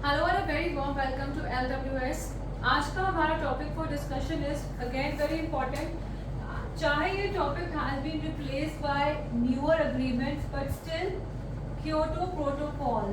Hello and very warm welcome to LWS। आज का हमारा topic for discussion is again very important. चाहे ये topic has been replaced by newer agreements but still Kyoto protocol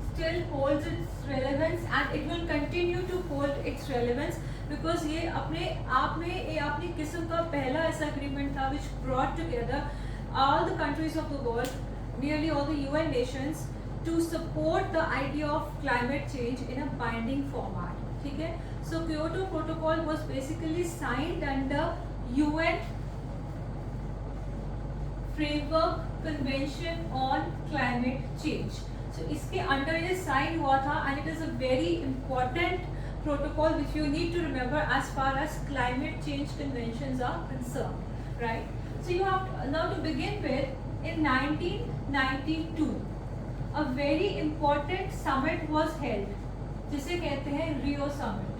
still holds its relevance and it will continue to hold its relevance because ये अपने आप में ये अपनी किस्म का पहला ऐसा agreement था which brought together all the countries of the world, nearly all the UN nations, to support the idea of climate change in a binding format. ठीक है? So Kyoto Protocol was basically signed under UN Framework Convention on Climate Change. So इसके under ये sign हुआ था and it is a very important protocol which you need to remember as far as climate change conventions are concerned, right? So you have now to begin with, in 1992 a very important summit was held जिसे कहते हैं Rio summit.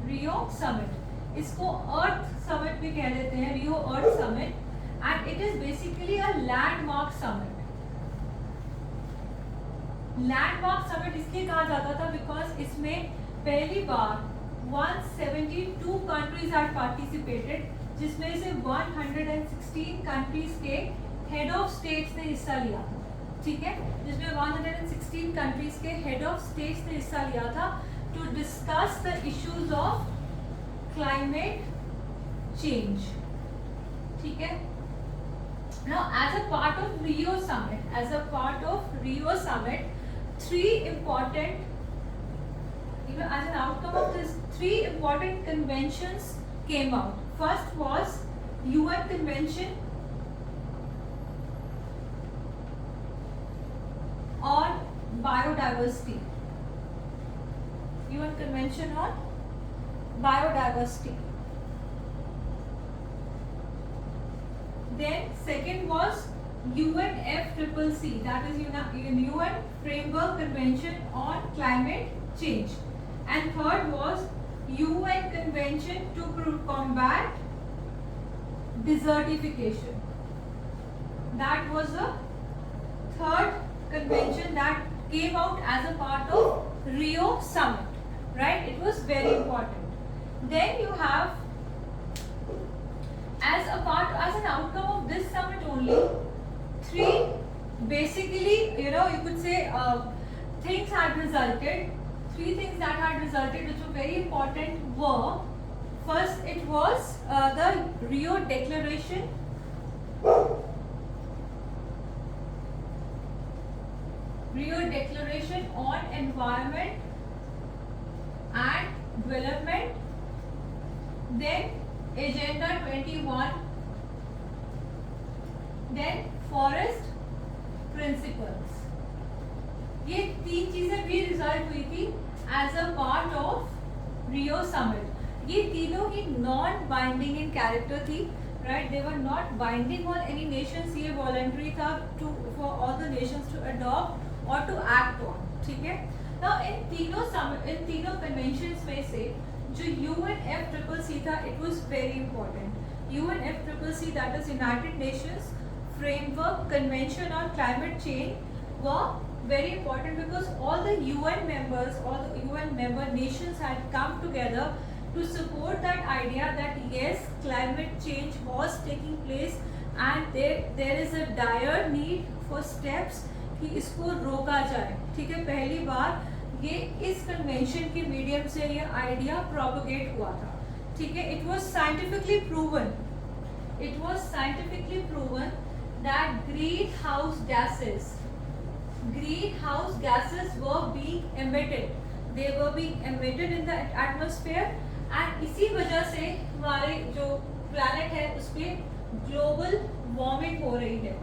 Rio summit इसको अर्थ summit भी कह देते हैं, Rio Earth summit, and it is basically a landmark summit. Landmark summit इसलिए कहा जाता था बिकॉज इसमें पहली बार 172 कंट्रीज हैड पार्टिसिपेटेड, जिसमें से 116 कंट्रीज के हेड ऑफ स्टेट्स ने हिस्सा लिया था। ठीक है, जिसमें 116 कंट्रीज के हेड ऑफ स्टेट्स ने हिस्सा लिया था to discuss the issues of climate change. ठीक है, now as a part of Rio Summit, three important, as an outcome of this, three important conventions came out. First was UN Convention on Biodiversity. UN Convention on Biodiversity. Then second was UNFCCC, that is UN Framework Convention on Climate Change, and third was UN Convention to combat desertification. That was the third convention that came out as a part of Rio Summit, right? It was very important. Then you have, as an outcome of this summit only, three basically, you could say things had resulted. Three things that had resulted which were very important were, first it was the Rio Declaration. Rio Declaration on Environment and Development. Then Agenda 21, then Forest Principles. ये तीन चीजें भी result हुई थी as a part of Rio summit. ये तीनों ही non binding in character थी, right? They were not binding on any nations, ये वॉलंटरी था to for all the nations to adopt और टू एक्ट ऑन। ठीक है, नाउ इन तीनों कन्वेंशंस में से जो UNFCCC था, it was very important. UNFCCC, that is United Nations framework convention on climate change, were very important because all the UN members, all the UN member nations had come together to support that idea that yes, climate change was taking place and there is a dire need for steps कि इसको रोका जाए। ठीक है, पहली बार ये इस convention के मीडियम से ये आइडिया प्रोपगेट हुआ था। ठीक है, it was scientifically proven that greenhouse gases were being emitted. They were being emitted in the atmosphere, and इसी वजह से हमारे जो planet है उस पे global warming हो रही है।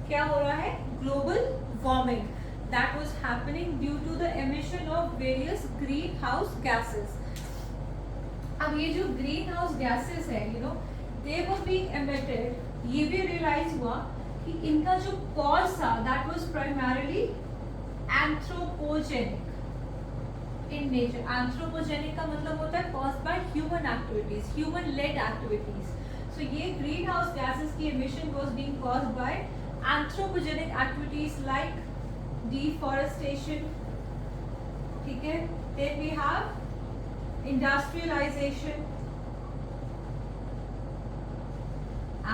क्या हो रहा है? Global warming that was happening due to the emission of various greenhouse gases. अब ये जो greenhouse gases है, they were being emitted, ये भी realize हुआ कि इनका जो कॉज था that was primarily anthropogenic in nature. Anthropogenic का मतलब होता है caused by human activities, human led activities. So ये ग्रीन हाउस गैसेस की emission was being caused by anthropogenic activities like deforestation, ठीक है. Then we have industrialization,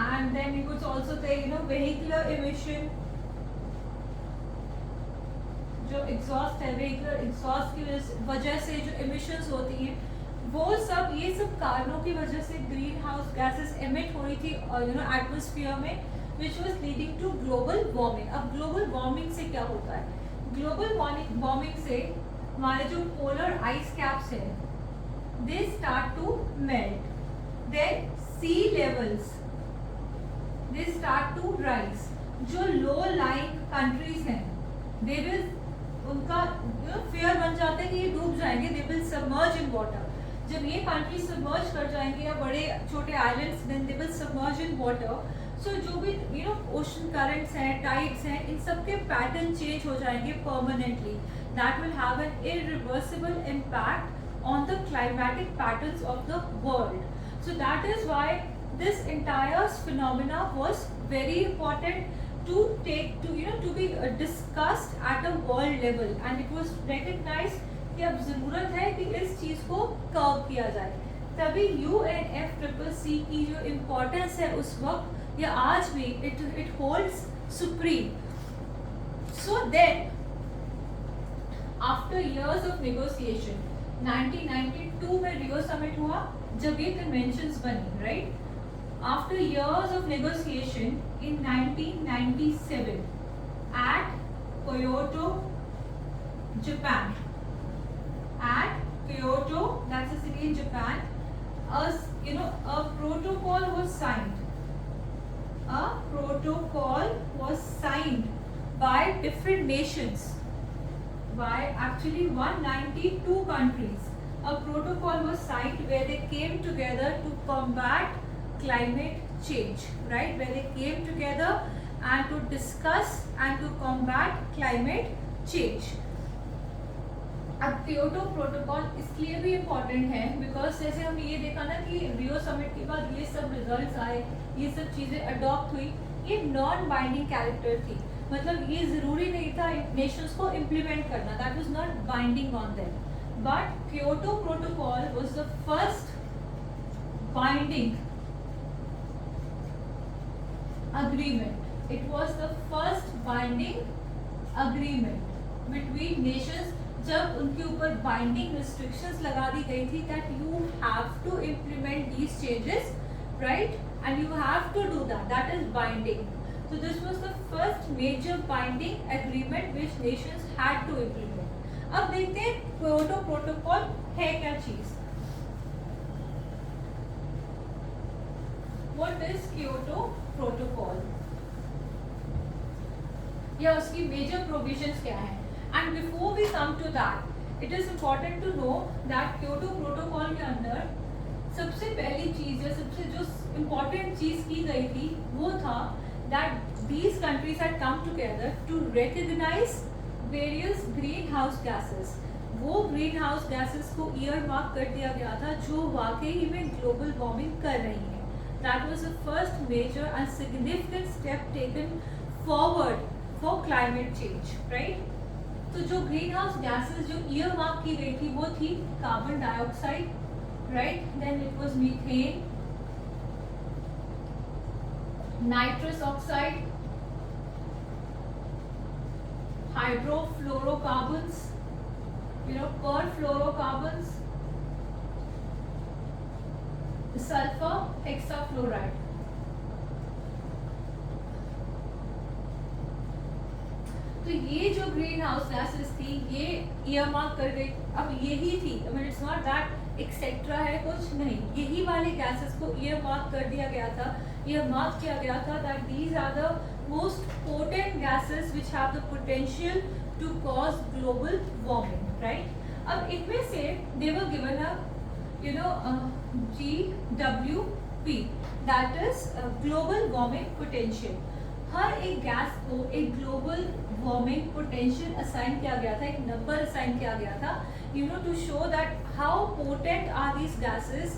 and then we could also say vehicular emission. जो exhaust है, vehicular exhaust की वजह से जो इमिशंस होती हैं, वो सब ये सब कारणों की वजह से ग्रीन हाउस गैसेस एमिट हो रही थी एटमॉस्फेयर में, which was leading to global warming. अब ग्लोबल वार्मिंग से क्या होता है? ग्लोबल वार्मिंग से हमारे जो पोलर आइस कैप्स हैं, they start to melt. Then sea levels they start to rise. जो लो लाइंग कंट्रीज हैं, दे विल उनका फेयर बन जाता है कि ये डूब जाएंगे, they will submerge in water. जब ये कंट्री सबमर्ज कर जाएंगे, या बड़े छोटे islands, then they will submerge in water. So जो भी ओशन करंट्स हैं, टाइड्स हैं, इन सब के पैटर्न चेंज हो जाएंगे permanently. That will have an irreversible impact on the climatic patterns of the world. So that is why this entire phenomena was very important to be discussed at a world level, and it was recognized कि अब ज़रूरत है कि इस चीज़ को curve किया जाए. तभी UNFCCC की जो इम्पोर्टेंस है उस वक्त या आज भी it holds supreme. So then after years of negotiation, 1992 में रियो समिट हुआ जब ये कन्वेंशंस बनी, right? After years of negotiation, in 1997, at Kyoto, Japan, that's a city in Japan, a protocol was signed. A protocol was signed by different nations, by actually 192 countries. A protocol was signed where they came together to combat climate change, right? Where they came together and to discuss and to combat climate change. अब Kyoto protocol इसलिए भी important है because जैसे हमने ये देखा ना कि रियो समिट के बाद ये सब रिजल्ट्स आए, ये सब चीज़ें अडॉप्ट हुई, ये नॉन बाइंडिंग कैरेक्टर थी. मतलब ये ज़रूरी नहीं था नेशंस को इम्प्लीमेंट करना, that was not binding on them. But Kyoto protocol was the first binding agreement. It was the first binding agreement between nations, जब उनके ऊपर binding restrictions लगा दी गई थी that you have to implement these changes, right? And you have to do that. That is binding. So this was the first major binding agreement which nations had to implement. अब देखते हैं Kyoto protocol है क्या चीज. What is Kyoto Protocol? या उसकी major provisions क्या हैं? And before we come to that, it is important to know that Kyoto Protocol के अंदर सबसे पहली चीज या सबसे जो important चीज की गई थी वो था that these countries had come together to recognize various greenhouse gases. वो greenhouse gases को earmark कर दिया गया था जो वाकई में global warming कर रही हैं. That was the first major and significant step taken forward for climate change, right? तो जो greenhouse gases जो earmark की गई थी वो थी carbon dioxide, right? Then it was methane, nitrous oxide, hydrofluorocarbons, perfluorocarbons, sulphur hexafluoride. तो ये जो ग्रीन हाउस गैसेस थी ये ईयरमार्क कर गई. अब यही थी, I mean it's not that etcetera है कुछ नहीं, यही वाले गैसेस को ईयरमार्क कर दिया गया था, ईयरमार्क किया गया था that these are the most potent gases which have the potential to cause global warming, right? अब इनमें से they were given a GWP, that is global warming potential. हर एक गैस को एक ग्लोबल वार्मिंग पोटेंशियल असाइन किया गया था, एक नंबर असाइन किया गया था, to show that how potent are these gases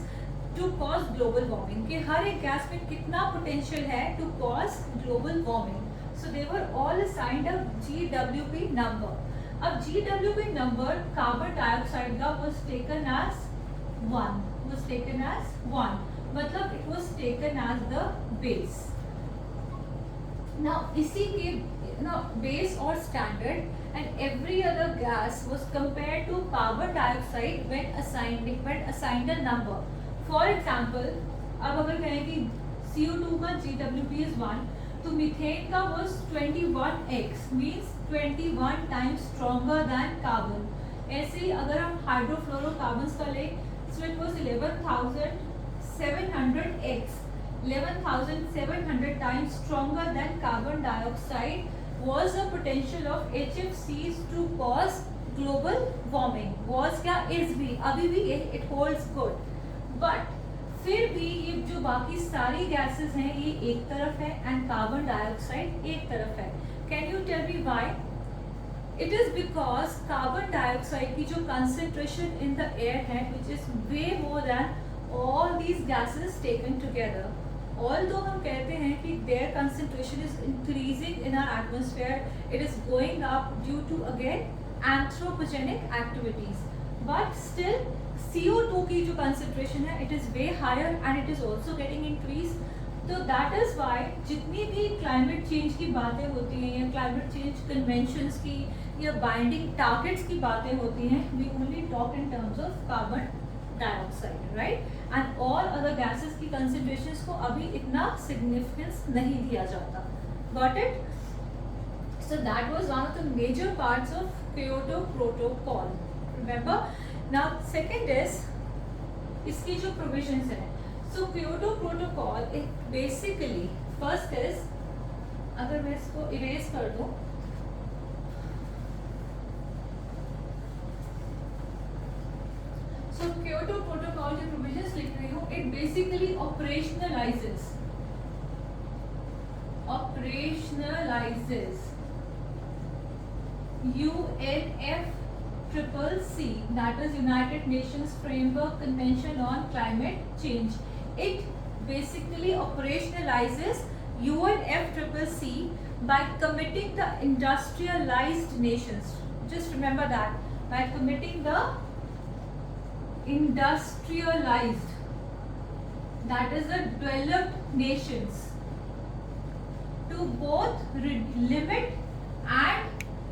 to cause global warming, कि हर एक गैस में कितना पोटेंशियल है to cause global warming. So they were all assigned a GWP number. अब GWP number कार्बन डाइऑक्साइड का was taken as 1, मतलब it was taken as the base. Now इसी के base or standard and every other gas was compared to carbon dioxide when assigned a number. For example, अब अगर कहें कि CO2 का GWP is 1, तो methane का was 21x, means 21 times stronger than carbon. ऐसे ही अगर हम हाइड्रोफ्लोरोकार्बन्स का लें, so it was 11,700x, 11,700 times stronger than carbon dioxide was the potential of HFCs to cause global warming. Was क्या is भी अभी भी it holds good, but फिर भी ये जो बाकी सारी गैसेस हैं ये एक तरफ है एंड कार्बन डाइऑक्साइड एक तरफ है. Can you tell me why? It is because carbon dioxide की जो कंसेंट्रेशन इन द एयर है which is way more than all these gases taken together. Although हम कहते हैं कि their concentration is increasing in our atmosphere, it is going up due to again anthropogenic activities, but still CO2 की जो concentration है it is way higher and it is also getting increased. तो that is why जितनी भी climate change की बातें होती हैं या climate change conventions की या binding targets की बातें होती हैं, we only talk in terms of carbon dioxide, right? And all other gases की concentrations को अभी इतना significance नहीं दिया जाता. Got it? So that was one of the major parts of Kyoto Protocol. Remember? Now second is इसकी जो provisions हैं. So Kyoto Protocol it basically first is, अगर मैं इसको erase कर दूँ, so Kyoto Protocol जो provisions लिख रही हूँ, it basically operationalizes UNFCCC, that is United Nations Framework Convention on Climate Change. It basically operationalizes UNFCCC by committing the industrialized nations. Just remember that, by committing the industrialized, that is the developed nations, to both limit and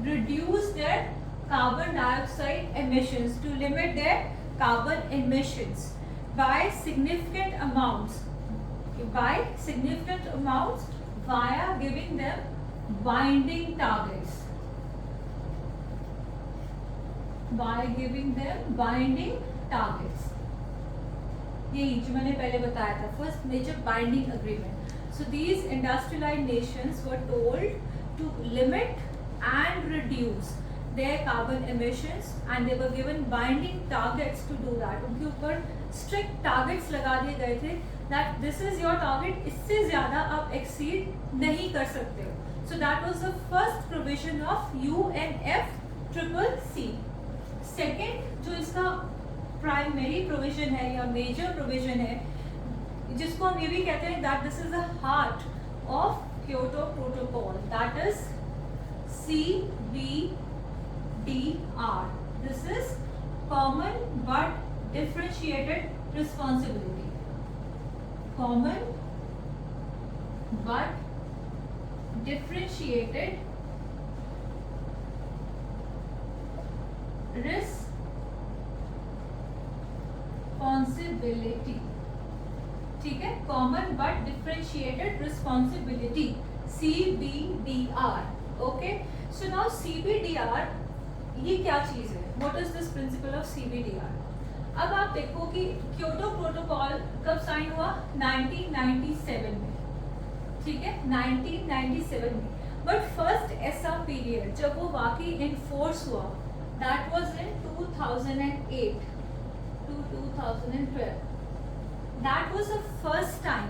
reduce their carbon dioxide emissions, to limit their carbon emissions by significant amounts via giving them binding targets. यही जो मैंने पहले बताया था, first major binding agreement. So these industrialized nations were told to limit and reduce their carbon emissions and they were given binding targets to do that. उनके ऊपर strict targets लगा दिए गए थे that this is your target, इससे ज़्यादा आप exceed नहीं कर सकते हो. So that was the first provision of UNFCCC. Second जो इसका primary provision है या major provision है, जिसको हम ये भी कहते हैं that this is the heart of Kyoto Protocol, that is CBDR. This is common but differentiated responsibility. Common but differentiated responsibility. ठीक है, common but differentiated responsibility, CBDR. Okay, so now CBDR ये क्या चीज़ है? What is this principle of CBDR? अब आप देखो कि Kyoto protocol कब साइन हुआ? 1997 में. ठीक है, 1997 में. बट फर्स्ट ऐसा पीरियड जब वो वाकई इनफोर्स हुआ, that was in 2008 to 2012. That was the first time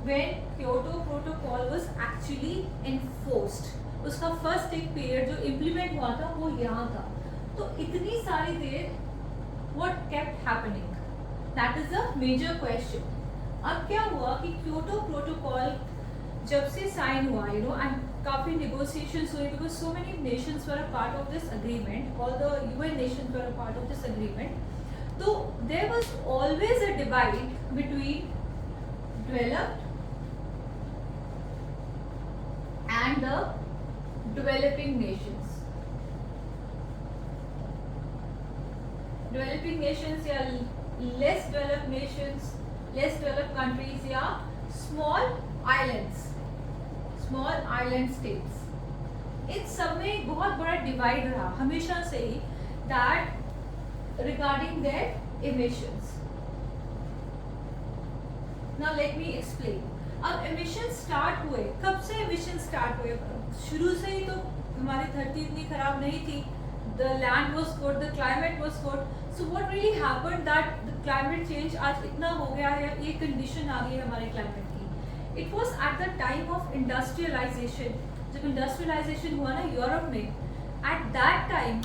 when Kyoto Protocol was actually enforced. उसका फर्स्ट एक पीरियड जो इम्प्लीमेंट हुआ था वो यहाँ था. तो इतनी सारी देर what kept happening? That is a major question. अब क्या हुआ कि Kyoto Protocol जब से साइन हुआ, and काफ़ी negotiations हुए because so many nations were a part of this agreement, all the UN nations were a part of this agreement. So there was always a divide between developed and the developing nations. Developing nations या less developed nations, less developed countries या small islands, small island states. इन सब में एक बहुत बड़ा divide रहा हमेशा से ही, that regarding their emissions. Now let me explain. अब emissions start हुए, कब से emissions start हुए? शुरू से ही तो हमारी धरती इतनी खराब नहीं थी. The land was good, the climate was good. So what really happened that the climate change आज इतना हो गया है, ये condition आ गई है हमारे climate की. It was at the time of industrialization. जब industrialization हुआ ना यूरोप में, at that time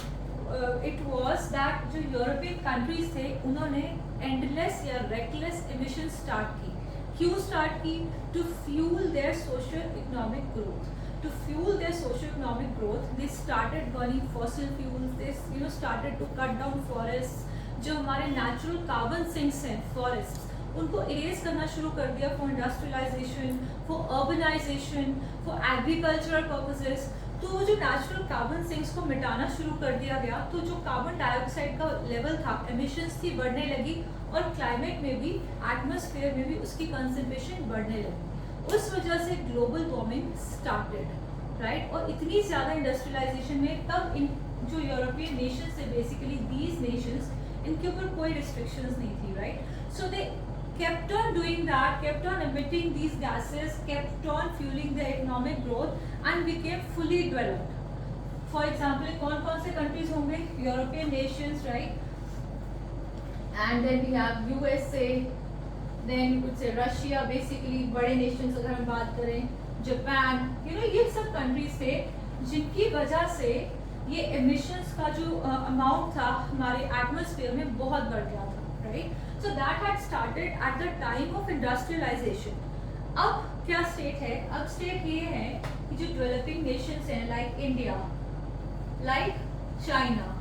it was that जो यूरोपियन countries थे उन्होंने endless या reckless emissions start की. क्यों start की? To fuel their socio-economic growth. To fuel their socio-economic growth, they started burning fossil fuels. They started to cut down forests. जो हमारे natural carbon sinks हैं forests, उनको erase करना शुरू कर दिया for industrialization, for urbanization, for agricultural purposes. तो वो जो natural carbon sinks को मिटाना शुरू कर दिया गया, तो जो carbon dioxide का level था, emissions थी बढ़ने लगी, और climate में भी, atmosphere में भी उसकी concentration बढ़ने लगी. उस वजह से ग्लोबल वार्मिंग स्टार्टेड, राइट. और इतनी ज़्यादा इंडस्ट्रियलाइजेशन में तब इन जो यूरोपियन नेशंस थे, बेसिकली दीज नेशंस, इनके ऊपर कोई रिस्ट्रिक्शंस नहीं थी, right. So they kept on doing that, kept on emitting these gases, kept on fueling the economic growth and became fully developed. For example, कौन कौन से countries होंगे? European nations, right? And then we have USA, then you could say Russia, basically बड़े nations अगर हम बात करें, Japan, ये सब countries थे जिनकी वजह से ये emissions का जो amount था हमारे atmosphere में बहुत बढ़ गया था, right? So that had started at the time of industrialization. अब क्या state है? अब state ये है कि जो developing nations हैं like India, like China,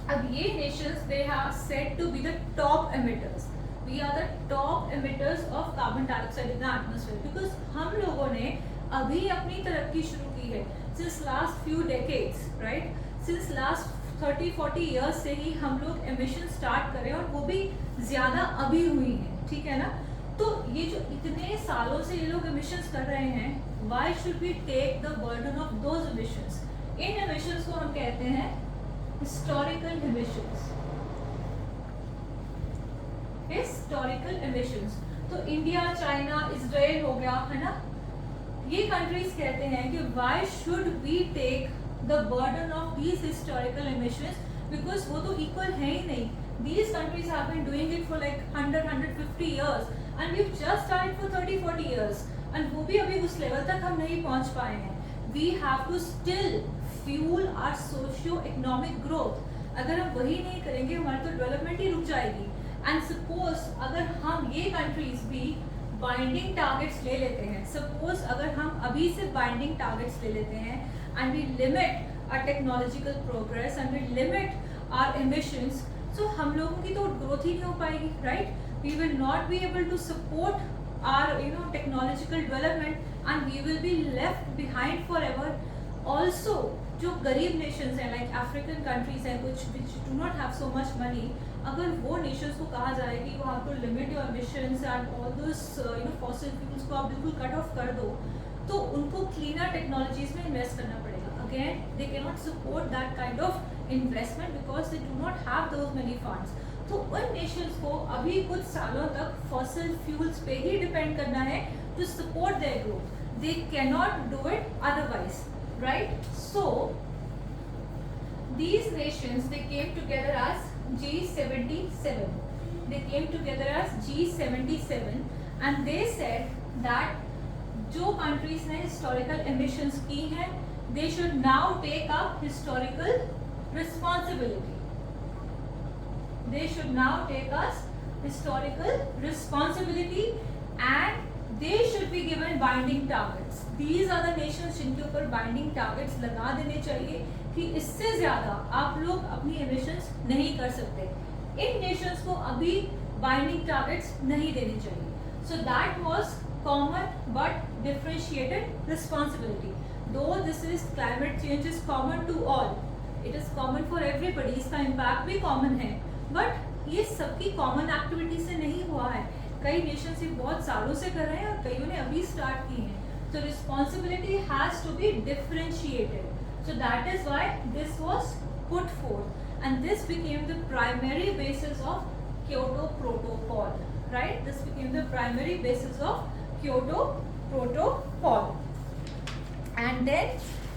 अब ये nations they are said to be the top emitters. We are the top emitters of carbon dioxide in the atmosphere because हम लोगों ने अभी अपनी तरक्की शुरू की है since last few decades, right? Since last 30-40 years से ही हम लोग emission start करें और वो भी ज़्यादा अभी हुई हैं, ठीक है ना. तो ये जो इतने सालों से ये लोग emissions कर रहे हैं, why should we take the burden of those emissions? In emissions को हम कहते हैं historical emissions. Historical emissions. तो इंडिया, चाइना, इजराइल हो गया, है ना. ये कंट्रीज कहते हैं कि why should we take the burden of these historical emissions, because वो तो इक्वल है ही नहीं. These countries have been doing it for like 100-150 years and we just started for 30-40 years and वो भी अभी उस लेवल तक हम नहीं पहुंच पाए हैं. We have to still fuel our socio economic growth. अगर हम वही नहीं करेंगे हमारी तो डेवलपमेंट ही रुक जाएगी. एंड सपोज अगर हम ये कंट्रीज भी बाइंडिंग टारगेट्स ले लेते हैं, सपोज अगर हम अभी से बाइंडिंग टारगेट्स ले लेते हैं and we limit our technological progress and we limit our emissions, so हम लोगों की तो ग्रोथ ही नहीं हो पाएगी, right. We will not be able to support our technological development and we will be left behind forever. Also जो गरीब नेशंस हैं लाइक अफ्रीकन कंट्रीज हैं कुछ which do not have so much money, अगर वो nations को कहा जाए कि वो आपको limit your emissions and all those fossil fuels को आप बिल्कुल कट ऑफ कर दो, तो उनको क्लीनर टेक्नोलॉजीज में इन्वेस्ट करना पड़ेगा. Again they can not support that kind of investment because they do not have those many funds. तो उन नेशंस को अभी कुछ सालों तक फॉसिल फ्यूल्स पे ही डिपेंड करना है to support their growth. They can not do it otherwise, right? So these nations they came together as G77. They came together as G77 and they said that जो countries ने historical emissions की हैं, they should now take up historical responsibility. They should now take us historical responsibility and they should be given binding targets. These are the nations जिनके ऊपर binding targets लगा देने चाहिए कि इससे ज्यादा आप लोग अपनी एमिशंस नहीं कर सकते। इन नेशंस को अभी बाइंडिंग टारगेट्स नहीं देने चाहिए। So that was common but differentiated responsibility. Though this is climate change is common to all, it is common for everybody, इसका इम्पैक्ट भी कॉमन है, बट ये सबकी कॉमन एक्टिविटी से नहीं हुआ है। कई नेशन से बहुत सालों से कर रहे हैं और कईयों ने अभी स्टार्ट की हैं। So responsibility has to be differentiated. So that is why this was put forth, and this became the primary basis of Kyoto Protocol. Right? This became the primary basis of Kyoto Protocol. And then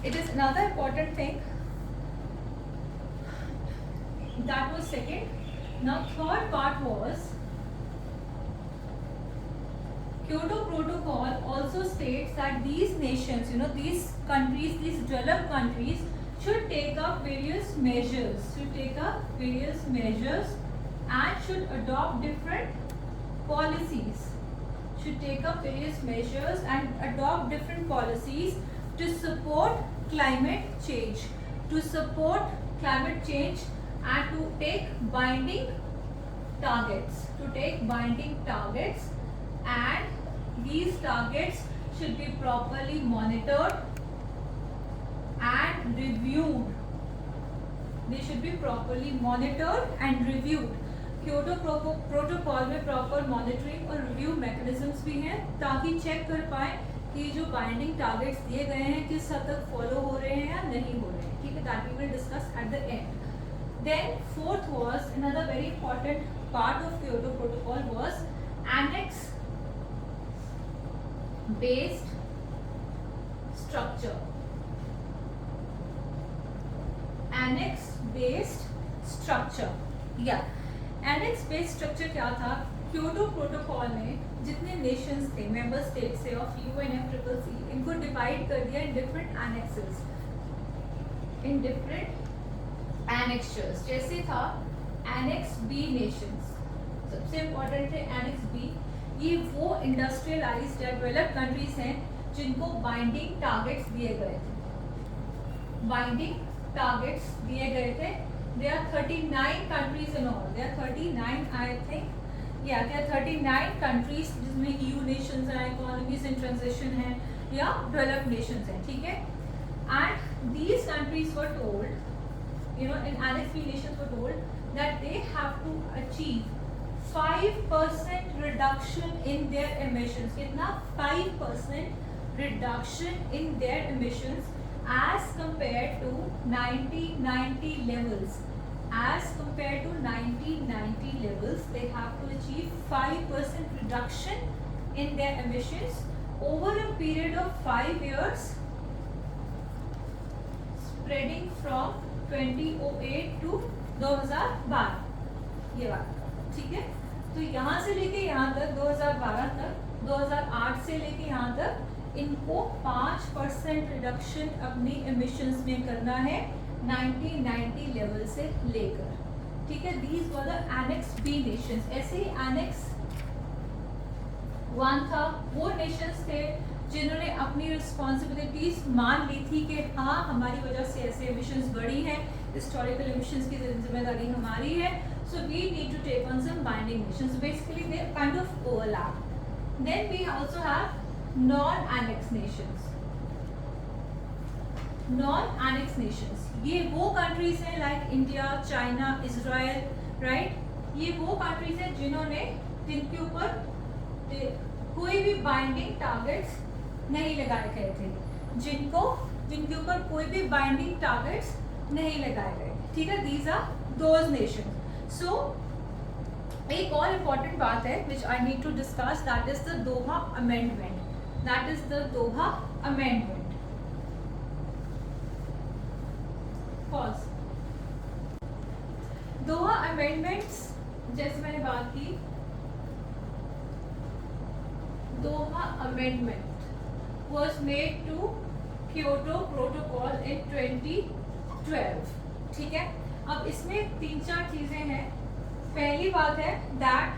it is another important thing. That was second. Now third part was Kyoto Protocol also states that these nations, these countries, these developed countries should take up various measures, and should adopt different policies, to support climate change, and to take binding targets, and these targets should be properly monitored and reviewed. Kyoto Protocol में proper monitoring और review mechanisms भी हैं ताकि check कर पाए कि जो binding targets दिए गए हैं किस हद तक follow हो रहे हैं या नहीं हो रहे हैं। ठीक है, that we will discuss at the end. Then fourth was another very important part of Kyoto Protocol was annex based structure. Annex based structure क्या था? क्योटो प्रोटोकॉल में जितने नेशंस थे मेंबर स्टेट से ऑफ UNFCCC, इनको divide कर दिया in different annexes, in different एनेक्चर्स। जैसे था एनेक्स बी नेशंस, सबसे इम्पोर्टेंट है एनेक्स बी। ये वो इंडस्ट्रियलाइज्ड या डेवलप्ड कंट्रीज हैं जिनको बाइंडिंग टारगेट्स दिए गए थे। There are 39 countries in all. There are 39, I think. Yeah, there are 39 countries जिसमें EU nations हैं, economies in transition हैं या developed nations हैं, ठीक है? And these countries were told, in Annex B nations were told that they have to achieve 5% reduction in their emissions. कितना? 5% reduction in their emissions as compared to 1990 levels. They have to achieve 5% reduction in their emissions over a period of 5 years, spreading from 2008 to 2012. ये बात ठीक है। तो यहाँ से लेके यहाँ तक 2012 तक, 2008 से लेके यहाँ तक इनको 5% रिडक्शन अपनी एमिशंस में करना है 1990 लेवल से लेकर, ठीक है। These were the annex B nations. ऐसे ही एनेक्स 1 था, वो नेशंस थे जिन्होंने अपनी रिस्पॉन्सिबिलिटीज मान ली थी कि हाँ हमारी वजह से ऐसे एमिशंस बढ़ी हैं, हिस्टोरिकल एमिशंस की जिम्मेदारी हमारी है, so we need to take on some binding nations. Basically they kind of overlap. Then we also have non-annex nations. Non-annex nations ये वो कंट्रीज हैं like India, China, Israel, right. ये वो कंट्रीज हैं जिनके ऊपर कोई भी बाइंडिंग टारगेट्स नहीं लगाए गए थे, जिनके ऊपर कोई भी बाइंडिंग टारगेट्स नहीं लगाए गए, ठीक है। These are those nations. So एक और इम्पॉर्टेंट बात है which I need to discuss, that is the Doha amendment. That is the Doha Amendment. Pause. Doha Amendments, जैसे मैंने बात की, Doha Amendment was made to Kyoto Protocol in 2012, ठीक है। अब इसमें 3-4 चीजें हैं। पहली बात है that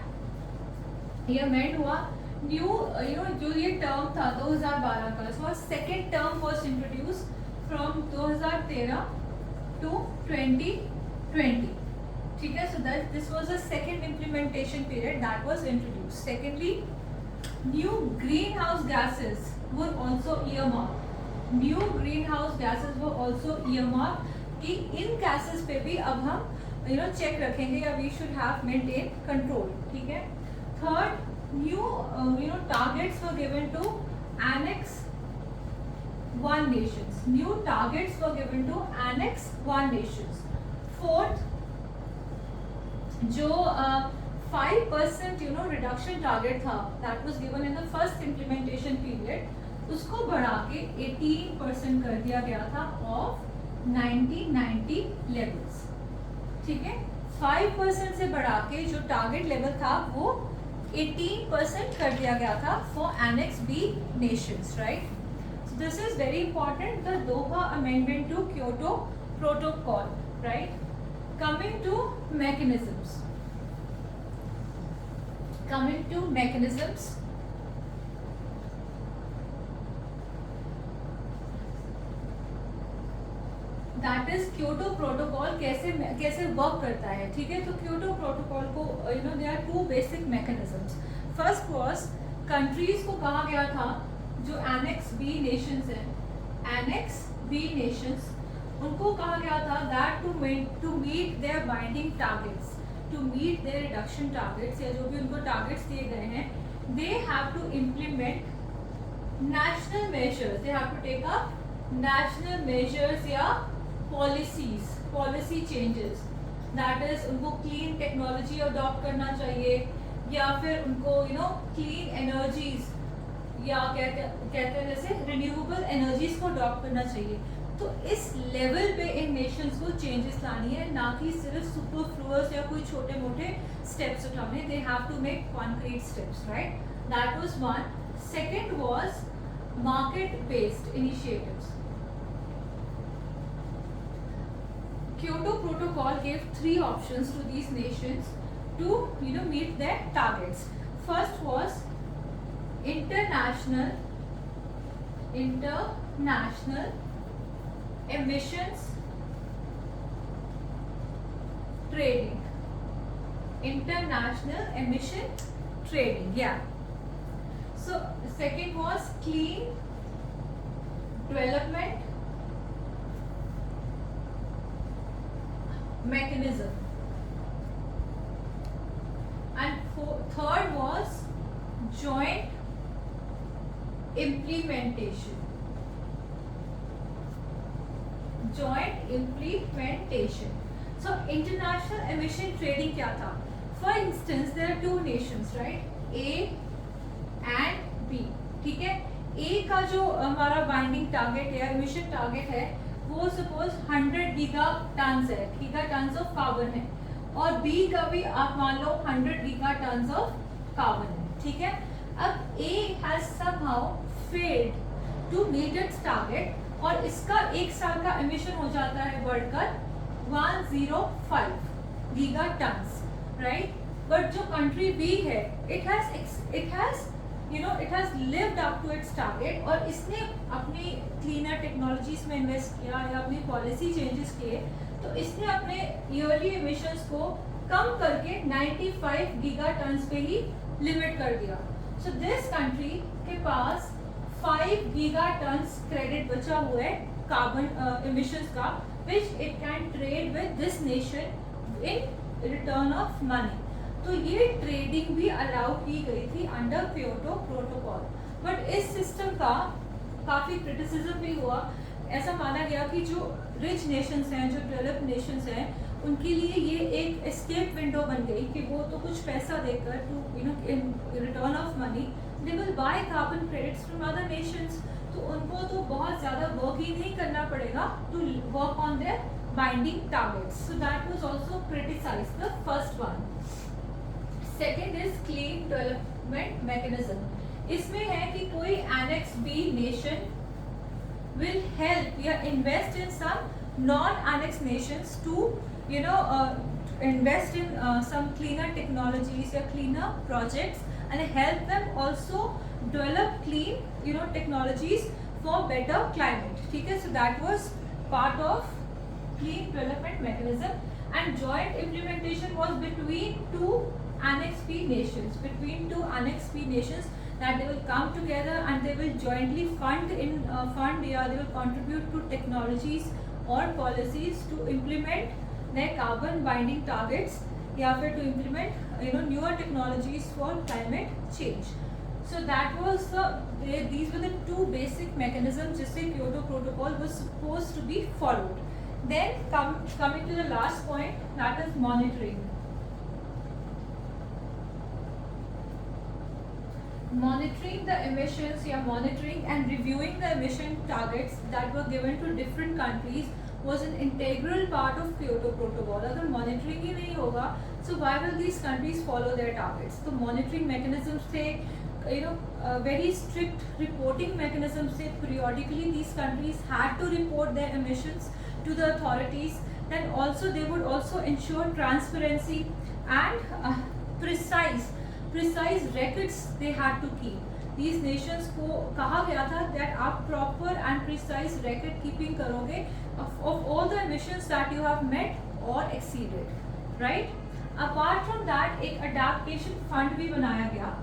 ये अमेंड हुआ न्यू जो ये टर्म था 2012 का, so second term was introduce from 2013 to 2020. ठीक है, so that this was the second implementation period that was introduce. Secondly, new greenhouse gases were also earmarked. New greenhouse gases were also earmarked कि इन gases पे भी अब हम check रखेंगे या we should have maintain control. ठीक है. Third, new targets were given to Annex 1 nations. New targets were given to Annex 1 nations. Fourth, जो 5% reduction target था that was given in the first implementation period, उसको बढ़ा के 18% कर दिया गया था of 1990 levels. ठीक है. 5% से बढ़ा के जो टारगेट लेवल था वो 18% कर दिया गया था for Annex B nations, right? So this is very important, the Doha Amendment to Kyoto Protocol, right? Coming to mechanisms. That is Kyoto protocol कैसे वर्क करता है. ठीक है. तो क्योटो प्रोटोकॉल को they are two basic mechanisms. First was countries को कहा गया था जो एनेक्स बी नेशंस हैं, एनेक्स बी नेशंस, उनको कहा गया था that to meet their binding targets, to meet their reduction targets, या जो भी उनको टारगेट्स दिए गए हैं, they have to implement national measures, they have to take up national measures या पॉलिसी चेंजेस. दैट इज उनको क्लीन टेक्नोलॉजी अडॉप्ट करना चाहिए, या फिर उनको क्लीन एनर्जीज या कहते हैं जैसे रिन्यूएबल एनर्जीज को अडॉप्ट करना चाहिए. तो इस लेवल पे इन नेशंस को चेंजेस लानी है, ना कि सिर्फ सुपरफ्लुअस या कोई छोटे मोटे स्टेप्स उठाने. They have to make concrete steps, right? That was one. Second was market based initiatives. Kyoto Protocol gave 3 options to these nations to meet their targets. First was international emissions trading. International emission trading, yeah. So second was clean development mechanism, and third was joint implementation. So international emission trading क्या था? For instance, there are two nations, right? A and B. ठीक है. A का जो हमारा binding target है, emission target है, वो सपोज 100 गीगा टन्स है, गीगा टन्स ऑफ कार्बन है, और B का भी आप मान लो 100 गीगा टन्स ऑफ कार्बन है. ठीक है. अब A has somehow failed to meet its target, और इसका एक साल का एमिशन हो जाता है बढ़कर 105 गीगा टन्स, राइट? बट जो कंट्री B है, it has lived up to its target, और इसने अपनी क्लीनर टेक्नोलॉजीज में इन्वेस्ट किया या अपनी पॉलिसी चेंजेस किए, तो इसने अपने ईयरली एमिशंस को कम करके 95 गीगा टन्स पे ही लिमिट कर दिया. सो दिस कंट्री के पास 5 गीगा टन्स क्रेडिट बचा हुआ है कार्बन एमिशंस का, which it can trade with this nation in return of money. तो ये ट्रेडिंग भी अलाउ की गई थी अंडर क्योटो प्रोटोकॉल. बट इस सिस्टम का काफ़ी क्रिटिसिज्म भी हुआ. ऐसा माना गया कि जो रिच नेशंस हैं, जो डेवलप्ड नेशंस हैं, उनके लिए ये एक एस्केप विंडो बन गई कि वो तो कुछ पैसा देकर to in return of money they will buy carbon credits from other nations. तो उनको तो बहुत ज़्यादा वर्क ही नहीं करना पड़ेगा to work on their binding targets. So that was also criticised, the first one. Second is clean development mechanism. इसमें है कि कोई annex B nation will help या invest in some non-annex nations to invest in some cleaner technologies or cleaner projects and help them also develop clean technologies for better climate. Okay, so that was part of clean development mechanism, and joint implementation was between two Annex P nations, that they will come together and they will jointly fund they will contribute to technologies or policies to implement their carbon binding targets या फिर to implement newer technologies for climate change. So that was these were the two basic mechanisms जिससे Kyoto Protocol was supposed to be followed. Then coming to the last point, that is monitoring. Monitoring the emissions, monitoring and reviewing the emission targets that were given to different countries was an integral part of Kyoto Protocol. अगर monitoring ही नहीं होगा, so why will these countries follow their targets? तो monitoring mechanisms थे, very strict reporting mechanisms थे. Periodically these countries had to report their emissions to the authorities. Then also they would also ensure transparency and precise records they had to keep. These nations को कहा गया था that आप proper and precise record keeping करोगे of all the emissions that you have met or exceeded, right? Apart from that, एक adaptation fund भी बनाया गया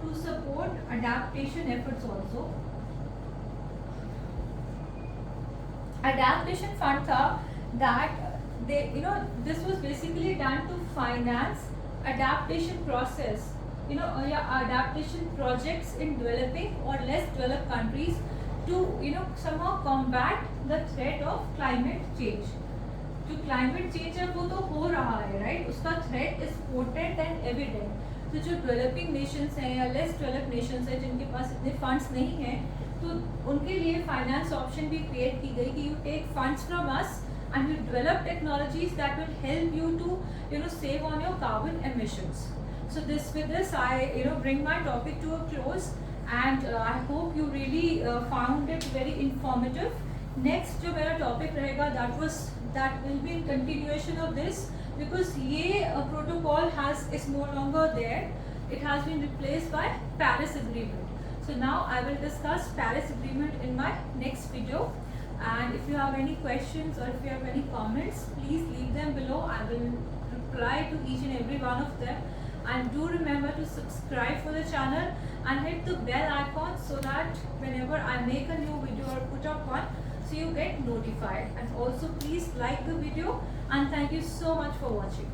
to support adaptation efforts also. Adaptation fund था that they this was basically done to finance adaptation process, adaptation projects in developing or less developed countries to somehow combat the threat of climate change. जो climate change है वो तो हो रहा है, right? उसका threat is potent and evident. तो जो developing nations हैं या less developed nations हैं जिनके पास इतने funds नहीं हैं, तो उनके लिए finance option भी create की गई कि you take funds from us and you develop technologies that will help you to save on your carbon emissions. So with this I bring my topic to a close, and I hope you really found it very informative. Next जो मेरा topic रहेगा that will be in continuation of this, because ये protocol is no longer there. It has been replaced by Paris Agreement. So now I will discuss Paris Agreement in my next video. And if you have any questions or if you have any comments, please leave them below. I will reply to each and every one of them. And do remember to subscribe for the channel and hit the bell icon so that whenever I make a new video or put up one, so you get notified. And also please like the video, and thank you so much for watching.